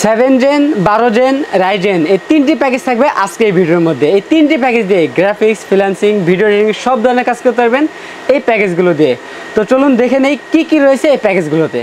7 gen 12 gen Ryzen এই তিনটি package থাকবে আজকে এই ভিডিওর মধ্যে। এই তিনটি প্যাকেজ দিয়ে গ্রাফিক্স, ফ্রিল্যান্সিং, ভিডিও এডিটিং সব ধরনের কাজ করতে পারবেন এই প্যাকেজগুলো দিয়ে। তো চলুন দেখে নেই কি কি রয়েছে এই প্যাকেজগুলোতে।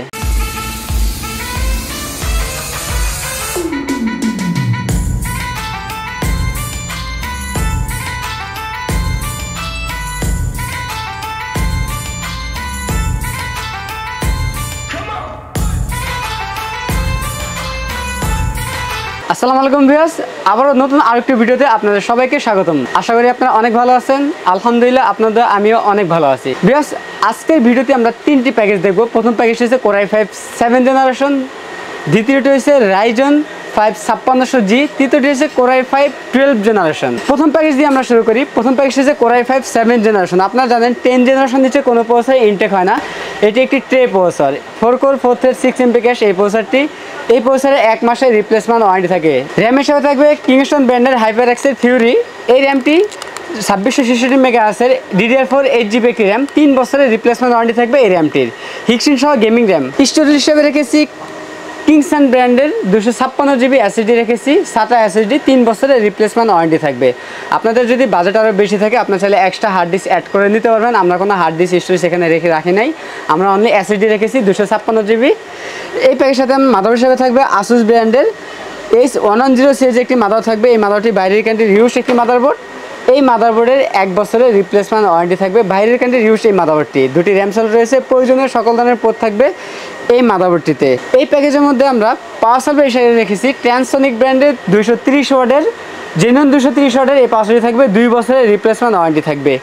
আসসালামু আলাইকুম ভিউয়ার্স, আবারও নতুন আরেকটি ভিডিওতে আপনাদের সবাইকে স্বাগতম। আশা করি আপনারা অনেক ভালো আছেন। আলহামদুলিল্লাহ আপনাদের আমিও অনেক ভালো আছি। ভিউয়ার্স, আজকের ভিডিওতে আমরা তিনটি প্যাকেজ দেখব। প্রথম প্যাকেজ হচ্ছে Core i5 7 জেনারেশন, দ্বিতীয়টি হচ্ছে Ryzen 5 5600G, তৃতীয়টি হচ্ছে Core i5 12 জেনারেশন। প্রথম প্যাকেজ দিয়ে আমরা শুরু করি। প্রথম প্যাকেজ হচ্ছে Core i5 7 জেনারেশন। আপনারা জানেন 10 জেনারেশন নিচে কোনো প্রসেসর ইনটেক হয় না। এটি একটি tray processor, 4 core 4 thread 6 MB cash. এই প্রসেসরটি এই প্রসেসরে 1 মাসের রিপ্লেসমেন্ট ওয়ারেন্টি থাকে। র্যাম হিসেবে থাকবে কিংস্টন ব্র্যান্ডের HyperX-এর Fury। এই র্যামটি 2666 মেগাহার্টজের DDR4 8GB একটি র্যাম, 3 বছরের রিপ্লেসমেন্ট ওয়ারেন্টি থাকবে এই র্যামটির। হিক্সিন সহ গেমিং র্যাম। স্টোরেজ হিসেবে রেখেছি কিংস্টন ব্র্যান্ডের 256GB SSD রেখেছি, SATA SSD, 3 বছরের রিপ্লেসমেন্ট ওয়ারেন্টি থাকবে। আপনাদের যদি বাজেট আরও বেশি থাকে আপনার চাইলে এক্সট্রা হার্ড ডিস্ক অ্যাড করে নিতে পারবেন। আমরা কোনো হার্ড ডিস্ক স্টোরেজ এখানে রাখি নাই, আমরা অনলি SSD রেখেছি 256GB। এই প্যাকের সাথে মাদার হিসেবে থাকবে Asus ব্র্যান্ডের H110 সিরিজ একটি মাদার থাকবে। এই মাদারটি বাইরের কান্ট্রির ইউজ একটি মাদারবোর্ড। এই মাদারবোর্ডের 1 বছরের রিপ্লেসমেন্ট ওয়ারেন্টি থাকবে। বাইরের কান্ট্রির ইউজ এই মাদারবোর্ডটি। দুটি র্যাম সেল রয়েছে, প্রয়োজনীয় সকল ধরনের পোর্ট থাকবে এই মাদারবোর্ডটিতে। এই প্যাকেজের মধ্যে আমরা পাওয়ার সাপ্লাই হিসেবে রেখেছি ট্রান্সসনিক ব্র্যান্ডের 230 ওয়াটের জেনুইন 230 ওয়াটের এই পাওয়ার সাপ্লাই থাকবে, 2 বছরের রিপ্লেসমেন্ট ওয়ারেন্টি থাকবে।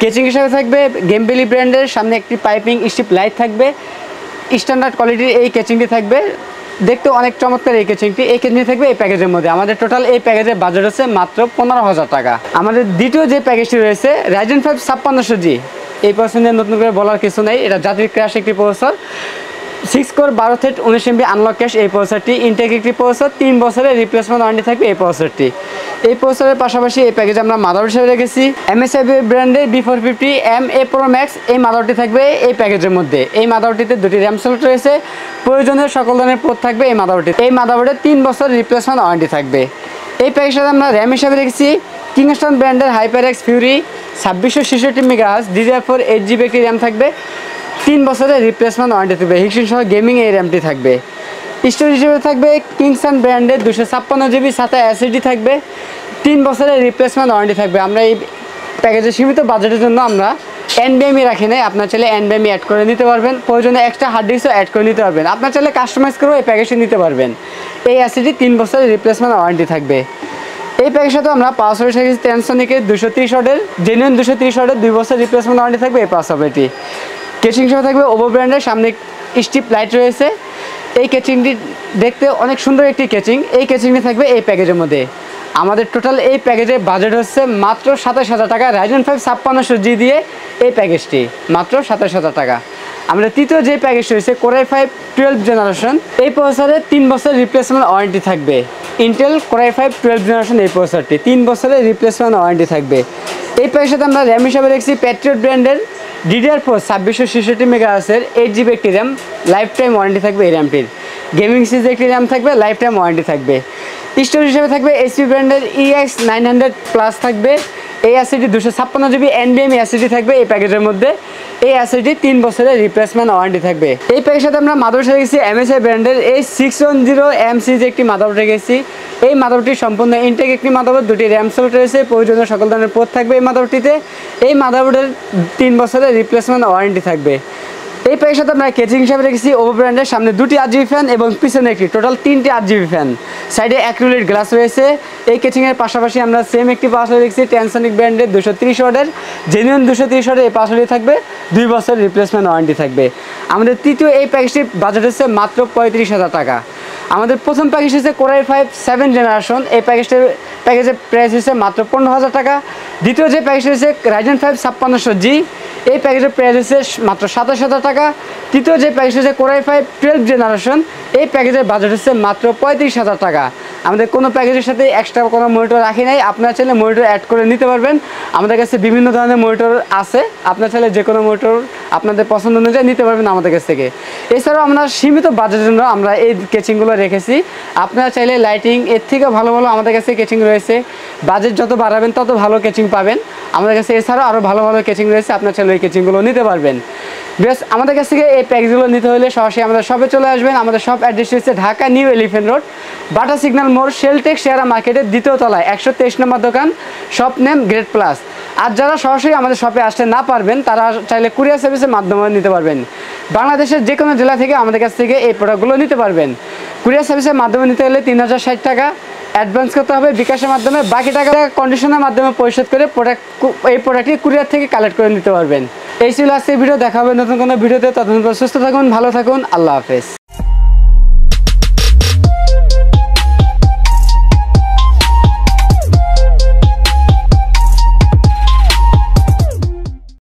কেচিং হিসেবে থাকবে গেমবেলি ব্র্যান্ডের, সামনে একটি পাইপিং স্ট্রিপ লাইট থাকবে। স্ট্যান্ডার্ড কোয়ালিটির এই কেচিংটি থাকবে, দেখতে অনেক চমৎকার এই কেচিংটি। এই কেচিংটি থাকবে এই প্যাকেজের মধ্যে। আমাদের টোটাল এই প্যাকেজের বাজেট হচ্ছে মাত্র 15,000 টাকা। আমাদের দ্বিতীয় যে প্যাকেজটি রয়েছে Ryzen 5 5600G। এই প্রসেসর নতুন করে বলার কিছু নেই, এটা জাতির ক্র্যাশ একটি processor. 6 core 12 thread 19 MB unlock cash এই প্রসেসরটি। ইনটেক একটি প্রসেসর, 3 বছরের রিপ্লেসমেন্ট ওয়ারেন্টি থাকবে এই প্রসেসরটি। এই প্রসেসরের পাশাপাশি এই প্যাকেজে আমরা মাদার হিসেবে রেখেছি MSI ব্র্যান্ডের B450MA Pro Max। এই মাদারটি থাকবে এই প্যাকেজের মধ্যে। এই মাদারটিতে দুটি র্যাম স্লট রয়েছে, প্রয়োজনীয় সকল ধরনের পোর্ট থাকবে এই মাদারটি। এই মাদারবোর্ডে 3 বছর রিপ্লেসমেন্ট ওয়ারেন্টি থাকবে। এই প্যাকেজের সাথে আমরা র্যাম হিসেবে রেখেছি কিংস্টন ব্র্যান্ডের HyperX Fury 2666 megahertz DDR4 8GB একটি র্যাম থাকবে, 3 বছরের রিপ্লেসমেন্ট ওয়ারেন্টি থাকবে। হিক্সিন সহ গেমিং এই র্যামটি থাকবে। স্টোরেজ হিসেবে থাকবে কিংস্টন ব্র্যান্ডের 256GB SATA SSD থাকবে, 3 বছরের রিপ্লেসমেন্ট ওয়ারেন্টি থাকবে। আমরা এই প্যাকেজের সীমিত বাজেটের জন্য আমরা NVMe রাখি নাই, আপনার চাইলে NVMe অ্যাড করে নিতে পারবেন। প্রয়োজনে এক্সট্রা হার্ড ডিস্কও অ্যাড করে নিতে পারবেন। আপনার চাইলে কাস্টমাইজ করেও এই প্যাকেজটি নিতে পারবেন। এই SSD 3 বছরের রিপ্লেসমেন্ট ওয়ারেন্টি থাকবে। এই প্যাকের সাথে আমরা পাওয়ার সাপ্লাই রেখেছি ট্রান্সসনিকের 230 ওয়াটের জেনুইন 230 ওয়াটের 2 বছর রিপ্লেসমেন্ট ওয়ারেন্টি থাকবে এই পাওয়ার সাপ্লাইটি। কেচিং হিসেবে থাকবে ওভো ব্র্যান্ডের, সামনে স্ট্রিপ লাইট রয়েছে। এই কেচিংটি দেখতে অনেক সুন্দর একটি কেচিং। এই কেচিংটি থাকবে এই প্যাকেজের মধ্যে। আমাদের টোটাল এই প্যাকেজের বাজেট হচ্ছে মাত্র 27,000 টাকা। Ryzen 5 5600G দিয়ে এই প্যাকেজটি মাত্র 27,000 টাকা। আমাদের তৃতীয় যে প্যাকেজটি রয়েছে Core i5 12 জেনারেশন। এই প্রসেসরে 3 বছর রিপ্লেসমেন্ট ওয়ারেন্টি থাকবে। ইন্টেল Core i5 12 জেনারেশন এই প্রসেসরটি 3 বছরের রিপ্লেসমেন্ট ওয়ারেন্টি থাকবে। এই প্যাকেজের সাথে আমরা র্যাম হিসাবে রেখেছি প্যাট্রিয়ট ব্র্যান্ডের DDR4 2666 মেগাহার্টজের 8GB একটি র্যাম, লাইফ টাইম ওয়ারেন্টি থাকবে এই র্যামটির। গেমিং সিরিজের একটি র্যাম থাকবে, লাইফ টাইম ওয়ারেন্টি থাকবে। স্টোরেজ হিসেবে থাকবে HP ব্র্যান্ডের EX 900+ থাকবে। এই SSD 256GB NVMe SSD থাকবে এই প্যাকেজের মধ্যে। এই SSD 3 বছরের রিপ্লেসমেন্ট ওয়ারেন্টি থাকবে। এই প্যাকের সাথে আমরা মাদার রেখেছি MSI ব্র্যান্ডের H610M সিরিজ একটি মাদার রেখেছি। এই মাদারটি সম্পূর্ণ ইনটেক একটি মাদারবোর্ড, দুটি র্যাম স্লট রয়েছে, প্রয়োজনীয় সকল ধরনের পোর্ট থাকবে এই মাদারটিতে। এই মাদারবোর্ডের 3 বছরের রিপ্লেসমেন্ট ওয়ারেন্টি থাকবে। এই প্যাকের সাথে আমরা কেচিং হিসাবে রেখেছি ওভো ব্র্যান্ডের, সামনে 2টি RGB ফ্যান এবং পিছনে একটি, টোটাল 3টি RGB ফ্যান। সাইডে অ্যাক্রিলিক গ্লাস রয়েছে। এই কেচিংয়ের পাশাপাশি আমরা সেম একটি পাওয়ার সাপ্লাই রেখেছি ট্রান্সসনিক ব্র্যান্ডের 230 ওয়াটের জেনুইন 230 ওয়াটের এই পাওয়ার সাপ্লাই থাকবে, 2 বছর রিপ্লেসমেন্ট ওয়ারেন্টি থাকবে। আমাদের তৃতীয় এই প্যাকেজটির বাজেট হচ্ছে মাত্র 35,000 টাকা। আমাদের প্রথম প্যাকেজ হচ্ছে Core i5 7 জেনারেশন। এই প্যাকেজের প্রাইস হচ্ছে মাত্র 15,000 টাকা। দ্বিতীয় যে প্যাকেজটি হচ্ছে Ryzen 5 5600G। এই প্যাকেজের প্রাইস হচ্ছে মাত্র 27,000 টাকা। তৃতীয় যে প্যাকেজ হচ্ছে Core i5 12 জেনারেশন। এই প্যাকেজের বাজেট হচ্ছে মাত্র 35,000 টাকা। আমাদের কোনো প্যাকেজের সাথে এক্সট্রা কোনো মনিটর রাখি নাই, আপনারা চাইলে মনিটর অ্যাড করে নিতে পারবেন। আমাদের কাছে বিভিন্ন ধরনের মনিটর আছে, আপনারা চাইলে যে কোনো মনিটর আপনাদের পছন্দ অনুযায়ী নিতে পারবেন আমাদের কাছ থেকে। এছাড়াও আমরা সীমিত বাজেটের জন্য আমরা এই কেচিংগুলো রেখেছি, আপনারা চাইলে লাইটিং এর থেকেও ভালো ভালো আমাদের কাছে কেচিং রয়েছে। বাজেট যত বাড়াবেন তত ভালো কেচিং পাবেন আমাদের কাছে। এছাড়াও আরও ভালো ভালো কেচিং রয়েছে, আপনারা চাইলে ওই কেচিংগুলো নিতে পারবেন। বেশ, আমাদের কাছ থেকে এই প্যাকেজগুলো নিতে হলে সরাসরি আমাদের শপে চলে আসবেন। আমাদের শপ অ্যাড্রেস হচ্ছে ঢাকা নিউ এলিফ্যান্ট রোড, বাটা সিগন্যাল মোড়, শেলটেক শেয়ারা মার্কেটের 2য় তলায় 123 নম্বর দোকান, শপ নেম গ্রেড প্লাস। আর যারা সরাসরি আমাদের শপে আসতে না পারবেন তারা চাইলে কুরিয়ার সার্ভিসের মাধ্যমে নিতে পারবেন। বাংলাদেশের যে কোনো জেলা থেকে আমাদের কাছ থেকে এই প্রোডাক্টগুলো নিতে পারবেন। কুরিয়ার সার্ভিসের মাধ্যমে নিতে হলে 3060 টাকা অ্যাডভান্স করতে হবে বিকাশের মাধ্যমে, বাকি টাকা কন্ডিশনের মাধ্যমে পরিশোধ করে এই প্রোডাক্টটি কুরিয়ার থেকে কালেক্ট করে নিতে পারবেন। এই ছিল আজকের ভিডিও, দেখা হবে নতুন কোনো ভিডিওতে। ততক্ষণ সুস্থ থাকুন, ভালো থাকুন, আল্লাহ হাফেজ।